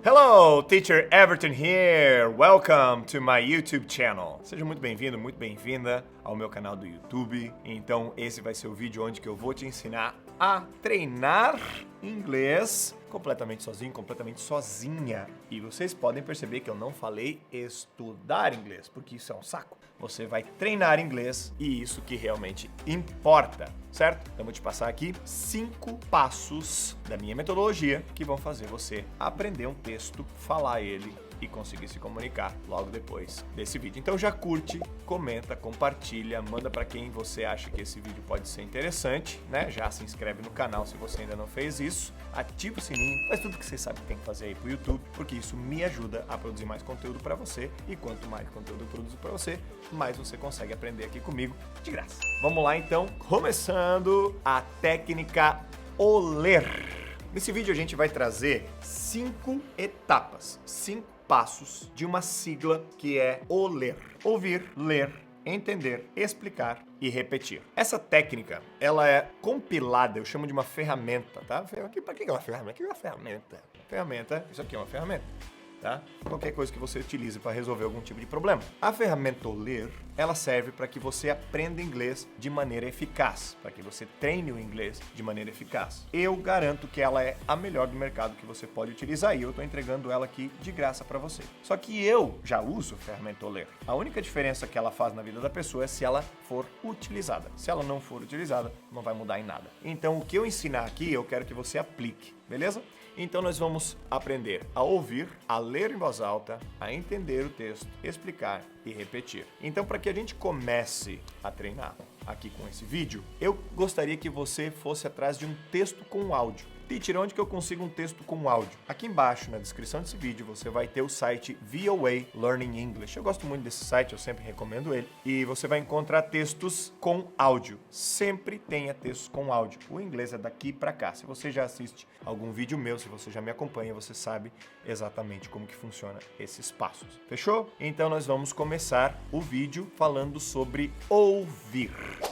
Hello, Teacher Everton here. Welcome to my YouTube channel. Seja muito bem-vindo, muito bem-vinda ao meu canal do YouTube. Então, esse vai ser o vídeo onde que eu vou te ensinar a treinar inglês completamente sozinho, completamente sozinha. E vocês podem perceber que eu não falei estudar inglês, porque isso é um saco. Você vai treinar inglês e isso que realmente importa, certo? Então vou te passar aqui 5 passos da minha metodologia que vão fazer você aprender um texto, falar ele e conseguir se comunicar logo depois desse vídeo. Então já curte, comenta, compartilha, manda para quem você acha que esse vídeo pode ser interessante, né? Já se inscreve no canal se você ainda não fez isso, ativa o sininho, faz tudo que você sabe que tem que fazer aí pro YouTube, porque isso me ajuda a produzir mais conteúdo para você e quanto mais conteúdo eu produzo para você, mais você consegue aprender aqui comigo de graça. Vamos lá então, começando a técnica o ler. Nesse vídeo a gente vai trazer 5 etapas, 5 passos de uma sigla que é o ler. Ouvir, ler, entender, explicar e repetir. Essa técnica, ela é compilada, eu chamo de uma ferramenta, tá? Para que é uma ferramenta? O que é uma ferramenta? Ferramenta, isso aqui é uma ferramenta. Tá? Qualquer coisa que você utilize para resolver algum tipo de problema. A ferramenta Ler, ela serve para que você aprenda inglês de maneira eficaz, para que você treine o inglês de maneira eficaz. Eu garanto que ela é a melhor do mercado que você pode utilizar e eu estou entregando ela aqui de graça para você. Só que eu já uso a ferramenta Ler. A única diferença que ela faz na vida da pessoa é se ela for utilizada. Se ela não for utilizada, não vai mudar em nada. Então, o que eu ensinar aqui, eu quero que você aplique, beleza? Então nós vamos aprender a ouvir, a ler em voz alta, a entender o texto, explicar e repetir. Então, para que a gente comece a treinar aqui com esse vídeo, eu gostaria que você fosse atrás de um texto com áudio. Teacher, onde que eu consigo um texto com áudio? Aqui embaixo, na descrição desse vídeo, você vai ter o site VOA Learning English. Eu gosto muito desse site, eu sempre recomendo ele. E você vai encontrar textos com áudio. Sempre tenha textos com áudio. O inglês é daqui para cá. Se você já assiste algum vídeo meu, se você já me acompanha, você sabe exatamente como que funciona esses passos. Fechou? Então nós vamos começar o vídeo falando sobre ouvir.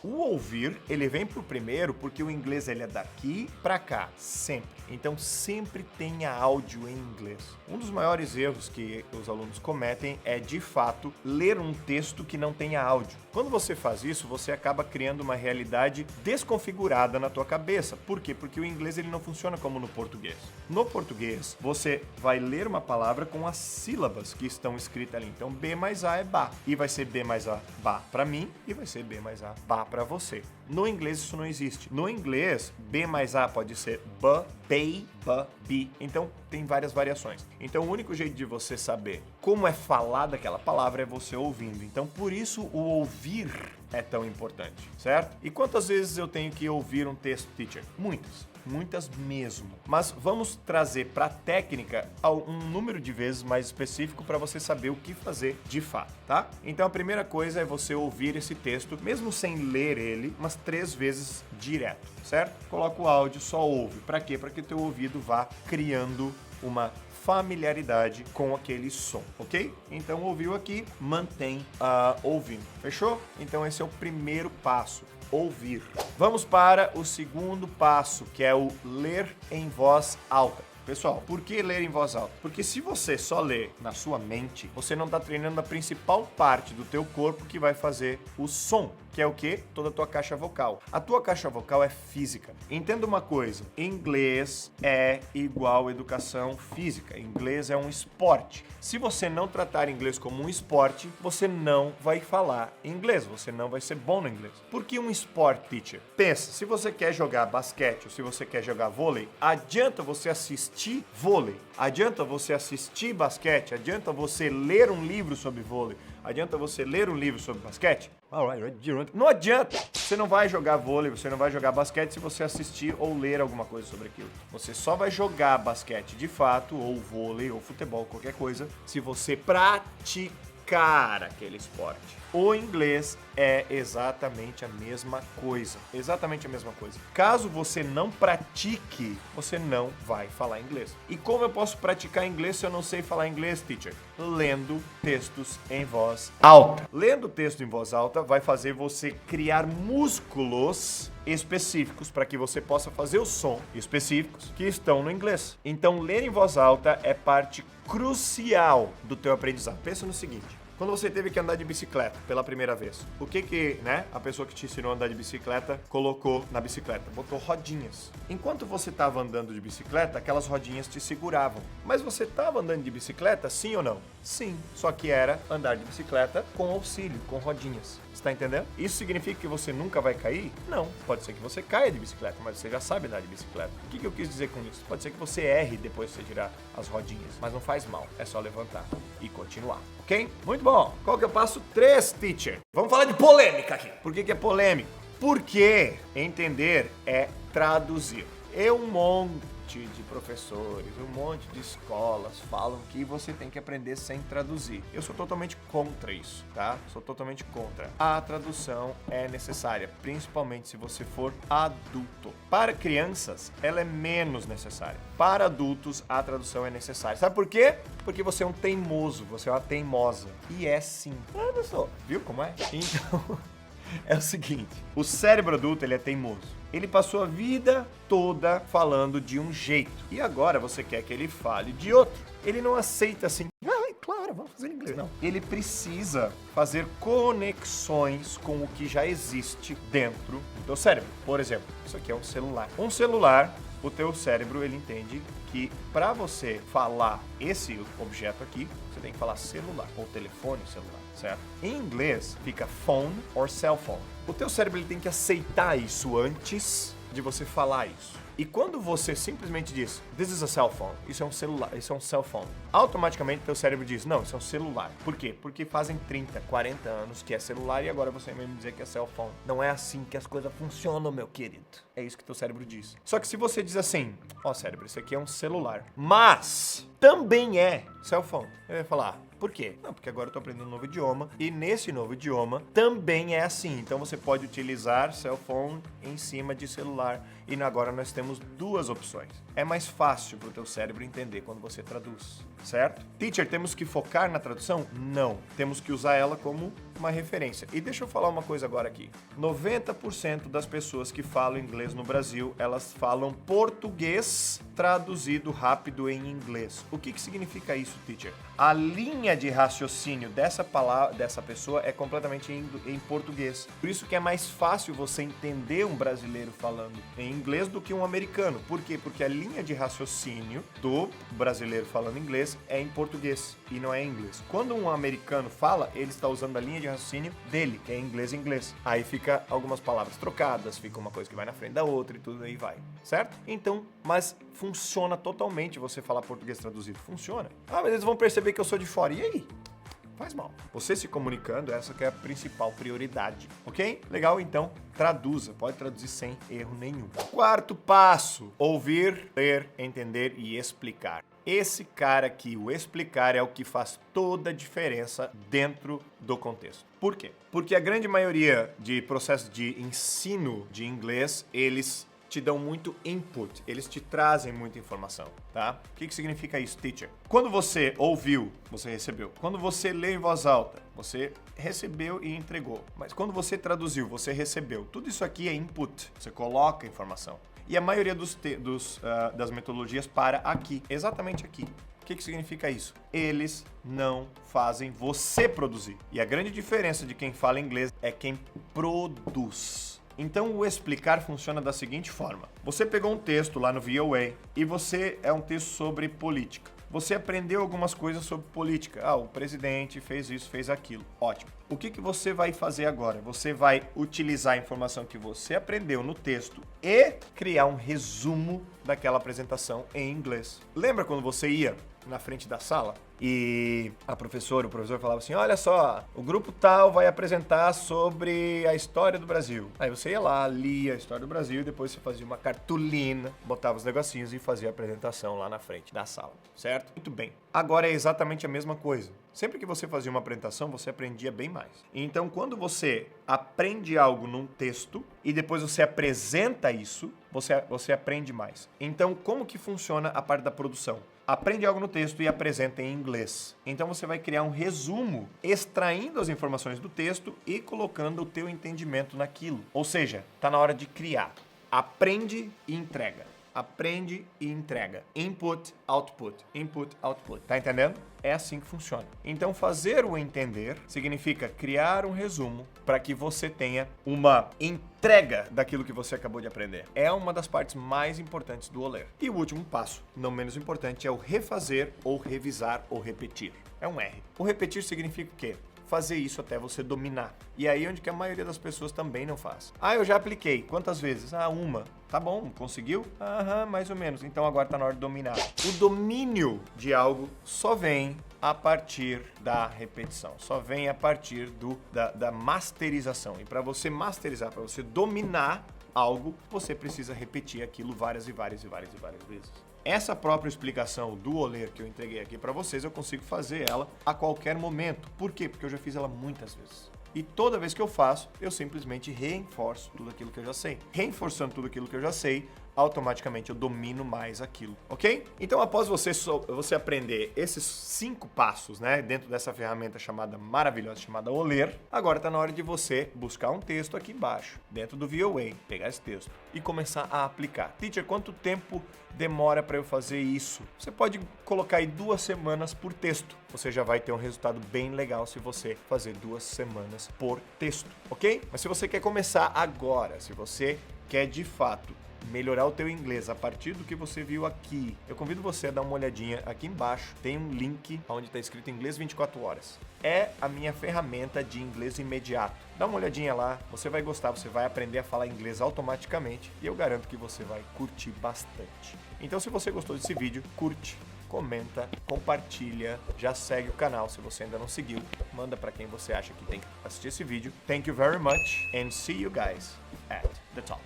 O ouvir, ele vem pro primeiro porque o inglês ele é daqui para cá. Sempre. Então, sempre tenha áudio em inglês. Um dos maiores erros que os alunos cometem é, de fato, ler um texto que não tenha áudio. Quando você faz isso, você acaba criando uma realidade desconfigurada na tua cabeça. Por quê? Porque o inglês ele não funciona como no português. No português, você vai ler uma palavra com as sílabas que estão escritas ali. Então, B mais A é ba. E vai ser B mais A, ba para mim, e vai ser B mais A, ba para você. No inglês, isso não existe. No inglês, B mais A pode ser ba, bay, ba, be. Então, tem várias variações. Então, o único jeito de você saber como é falada aquela palavra é você ouvindo. Então, por isso, o ouvir é tão importante, certo? E quantas vezes eu tenho que ouvir um texto, teacher? Muitas mesmo. Mas vamos trazer para a técnica um número de vezes mais específico para você saber o que fazer de fato, tá? Então a primeira coisa é você ouvir esse texto, mesmo sem ler ele, umas 3 vezes direto, certo? Coloca o áudio, só ouve. Para quê? Para que o teu ouvido vá criando uma familiaridade com aquele som, ok? Então ouviu aqui, mantém ouvindo. Fechou? Então esse é o primeiro passo. Ouvir. Vamos para o segundo passo, que é o ler em voz alta. Pessoal, por que ler em voz alta? Porque se você só lê na sua mente, você não está treinando a principal parte do teu corpo que vai fazer o som, que é o quê? Toda a tua caixa vocal. A tua caixa vocal é física. Entenda uma coisa, inglês é igual educação física. Inglês é um esporte. Se você não tratar inglês como um esporte, você não vai falar inglês, você não vai ser bom no inglês. Por que um esporte, teacher? Pensa, se você quer jogar basquete ou se você quer jogar vôlei, adianta você assistir vôlei, adianta você assistir basquete, adianta você ler um livro sobre vôlei, adianta você ler um livro sobre basquete? Não adianta! Você não vai jogar vôlei, você não vai jogar basquete se você assistir ou ler alguma coisa sobre aquilo. Você só vai jogar basquete de fato, ou vôlei, ou futebol, qualquer coisa, se você praticar praticar aquele esporte. O inglês é exatamente a mesma coisa. Exatamente a mesma coisa. Caso você não pratique, você não vai falar inglês. E como eu posso praticar inglês se eu não sei falar inglês, teacher? Lendo textos em voz alta. Lendo texto em voz alta vai fazer você criar músculos específicos para que você possa fazer o som específicos que estão no inglês. Então, ler em voz alta é parte crucial do teu aprendizado. Pensa no seguinte. Quando você teve que andar de bicicleta pela primeira vez, o que a pessoa que te ensinou a andar de bicicleta colocou na bicicleta? Botou rodinhas. Enquanto você estava andando de bicicleta, aquelas rodinhas te seguravam. Mas você estava andando de bicicleta, sim ou não? Sim. Só que era andar de bicicleta com auxílio, com rodinhas. Você tá entendendo? Isso significa que você nunca vai cair? Não. Pode ser que você caia de bicicleta, mas você já sabe andar de bicicleta. O que eu quis dizer com isso? Pode ser que você erre depois de você tirar as rodinhas, mas não faz mal. É só levantar e continuar. Ok? Muito bom. Qual que é o passo 3, teacher? Vamos falar de polêmica aqui. Por que é polêmico? Porque entender é traduzir. Um monte de professores, um monte de escolas falam que você tem que aprender sem traduzir. Eu sou totalmente contra isso, tá? Sou totalmente contra. A tradução é necessária, principalmente se você for adulto. Para crianças, ela é menos necessária. Para adultos, a tradução é necessária. Sabe por quê? Porque você é um teimoso, você é uma teimosa. E é sim. Ah, não sou. Viu como é? Então... é o seguinte, o cérebro adulto, ele é teimoso. Ele passou a vida toda falando de um jeito. E agora você quer que ele fale de outro. Ele não aceita assim, claro, vamos fazer em inglês. Não. Ele precisa fazer conexões com o que já existe dentro do teu cérebro. Por exemplo, isso aqui é um celular. Um celular, o teu cérebro, ele entende que para você falar esse objeto aqui, você tem que falar celular ou telefone celular, certo? Em inglês fica phone or cell phone. O teu cérebro ele tem que aceitar isso antes de você falar isso. E quando você simplesmente diz, this is a cell phone, isso é um celular, isso é um cell phone, automaticamente teu cérebro diz, não, isso é um celular. Por quê? Porque fazem 30, 40 anos que é celular e agora você vai me dizer que é cell phone. Não é assim que as coisas funcionam, meu querido. É isso que teu cérebro diz. Só que se você diz assim, ó cérebro, isso aqui é um celular, mas também é cell phone, ele vai falar, por quê? Não, porque agora eu tô aprendendo um novo idioma e nesse novo idioma também é assim. Então você pode utilizar cell phone em cima de celular e agora nós temos duas opções. É mais fácil pro teu cérebro entender quando você traduz, certo? Teacher, temos que focar na tradução? Não. Temos que usar ela como uma referência. E deixa eu falar uma coisa agora aqui. 90% das pessoas que falam inglês no Brasil, elas falam português traduzido rápido em inglês. O que significa isso, teacher? A linha de raciocínio dessa palavra, dessa pessoa é completamente em português. Por isso que é mais fácil você entender um brasileiro falando em inglês do que um americano. Por quê? Porque a linha de raciocínio do brasileiro falando inglês é em português e não é em inglês. Quando um americano fala, ele está usando a linha de raciocínio dele, que é inglês. Aí fica algumas palavras trocadas, fica uma coisa que vai na frente da outra e tudo aí vai, certo? Então, mas funciona totalmente você falar português traduzido. Funciona. Ah, mas eles vão perceber que eu sou de fora. E aí? Faz mal. Você se comunicando, essa que é a principal prioridade, ok? Legal, então, traduza. Pode traduzir sem erro nenhum. Quarto passo, ouvir, ler, entender e explicar. Esse cara aqui, o explicar, é o que faz toda a diferença dentro do contexto. Por quê? Porque a grande maioria de processos de ensino de inglês, eles te dão muito input, eles te trazem muita informação, tá? O que significa isso, teacher? Quando você ouviu, você recebeu. Quando você lê em voz alta, você recebeu e entregou. Mas quando você traduziu, você recebeu. Tudo isso aqui é input, você coloca informação. E a maioria das metodologias para aqui, exatamente aqui. O que significa isso? Eles não fazem você produzir. E a grande diferença de quem fala inglês é quem produz. Então o explicar funciona da seguinte forma. Você pegou um texto lá no VOA e você é um texto sobre política. Você aprendeu algumas coisas sobre política. Ah, o presidente fez isso, fez aquilo. Ótimo. O que você vai fazer agora? Você vai utilizar a informação que você aprendeu no texto e criar um resumo daquela apresentação em inglês. Lembra quando você ia na frente da sala e o professor falava assim, olha só, o grupo tal vai apresentar sobre a história do Brasil. Aí você ia lá, lia a história do Brasil e depois você fazia uma cartolina, botava os negocinhos e fazia a apresentação lá na frente da sala, certo? Muito bem. Agora é exatamente a mesma coisa. Sempre que você fazia uma apresentação, você aprendia bem mais. Então, quando você aprende algo num texto e depois você apresenta isso, você aprende mais. Então, como que funciona a parte da produção? Aprende algo no texto e apresenta em inglês. Então você vai criar um resumo, extraindo as informações do texto e colocando o teu entendimento naquilo. Ou seja, está na hora de criar. Aprende e entrega. Aprende e entrega. Input, output. Input, output. Tá entendendo? É assim que funciona. Então, fazer o entender significa criar um resumo para que você tenha uma entrega daquilo que você acabou de aprender. É uma das partes mais importantes do OLER. E o último passo, não menos importante, é o refazer ou revisar ou repetir. É um R. O repetir significa o quê? Fazer isso até você dominar. E aí onde que a maioria das pessoas também não faz. Ah, eu já apliquei. Quantas vezes? Ah, uma. Tá bom, conseguiu? Aham, mais ou menos. Então agora tá na hora de dominar. O domínio de algo só vem a partir da repetição. Só vem a partir da masterização. E para você masterizar, para você dominar algo, você precisa repetir aquilo várias vezes. Essa própria explicação do OLER que eu entreguei aqui para vocês, eu consigo fazer ela a qualquer momento. Por quê? Porque eu já fiz ela muitas vezes. E toda vez que eu faço, eu simplesmente reforço tudo aquilo que eu já sei. Reforçando tudo aquilo que eu já sei, automaticamente eu domino mais aquilo, ok? Então, após você aprender esses 5 passos, né, dentro dessa ferramenta maravilhosa chamada OLER, agora está na hora de você buscar um texto aqui embaixo, dentro do VOA, pegar esse texto e começar a aplicar. Teacher, quanto tempo demora para eu fazer isso? Você pode colocar aí 2 semanas por texto. Você já vai ter um resultado bem legal se você fazer 2 semanas por texto, ok? Mas se você quer começar agora, se você quer de fato melhorar o teu inglês a partir do que você viu aqui, eu convido você a dar uma olhadinha aqui embaixo. Tem um link onde está escrito Inglês 24 horas. É a minha ferramenta de inglês imediato. Dá uma olhadinha lá, você vai gostar, você vai aprender a falar inglês automaticamente e eu garanto que você vai curtir bastante. Então, se você gostou desse vídeo, curte, comenta, compartilha, já segue o canal se você ainda não seguiu, manda para quem você acha que tem que assistir esse vídeo. Thank you very much and see you guys at the top.